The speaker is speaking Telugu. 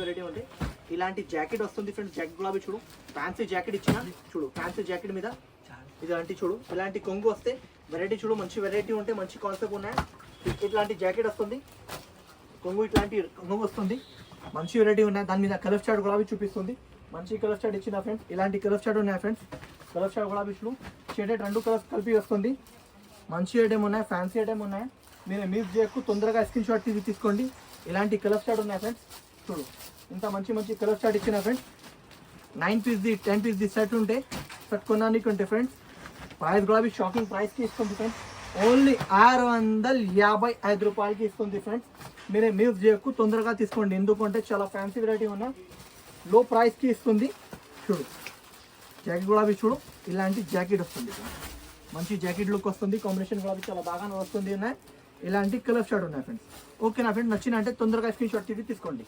వెరైటీ ఉంది. ఇలాంటి జాకెట్ వస్తుంది ఫ్రెండ్స్. జాకెట్ గులాబీ చూడు, ఫ్యాన్సీ జాకెట్ ఇచ్చిన చూడు, ఫ్యాన్సీ జాకెట్ మీద ఇలాంటి చూడు, ఇలాంటి కొంగు వస్తే వెరైటీ చూడు, మంచి వెరైటీ ఉంటే మంచి కాన్సెప్ట్ ఉన్నాయి. ఇట్లాంటి జాకెట్ వస్తుంది, కొంగు ఇట్లాంటి కొంగు వస్తుంది, మంచి వెరైటీ ఉన్నాయి. దాని మీద కలర్ చార్ట్ గులాబీ చూపిస్తుంది, మంచి కలర్ చార్ట్ ఇచ్చిన ఫ్రెండ్స్. ఇలాంటి కలర్ చార్ట్ ఉన్నాయి ఫ్రెండ్స్. కలర్ చార్ట్ గులాబీ చూడు, షేడెడ్ 2 కలర్స్ కలిపి వస్తుంది. మంచి ఐటమ్ ఉన్నాయి, ఫ్యాన్సీ ఐటమ్ ఉన్నాయి. మీరు మిస్ చేయకు, తొందరగా స్క్రీన్ షాట్ తీసుకోండి. ఇలాంటి కలర్ చార్ట్ ఉన్నాయి ఫ్రెండ్స్. చూడు ఇంత మంచి మంచి కలర్ చార్ట్ ఇచ్చిన ఫ్రెండ్స్. 9 పీస్ది 10 పీస్ది సెట్ ఉంటే సెట్ కొనడానికి ఉంటే ఫ్రెండ్స్. ప్రైస్ గులాబీ షాకింగ్ ప్రైస్కి ఇస్తుంది ఫ్రెండ్స్. ఓన్లీ 655 రూపాయలకి ఇస్తుంది ఫ్రెండ్స్. మీరే మిస్ చేయకు, తొందరగా తీసుకోండి. ఎందుకంటే చాలా ఫ్యాన్సీ వెరైటీ ఉన్నాయి, లో ప్రైస్కి ఇస్తుంది. చూడు జాకెట్ గులాబీ చూడు, ఇలాంటి జాకెట్ వస్తుంది, మంచి జాకెట్ లుక్ వస్తుంది. కాంబినేషన్ గులాబీ చాలా బాగానే వస్తుంది. ఉన్నాయి ఇలాంటి కలర్ షార్ట్ ఉన్నాయి ఫ్రెండ్స్. ఓకేనా ఫ్రెండ్స్, నచ్చిన అంటే తొందరగా స్క్రీన్ షాట్ తీసుకోండి.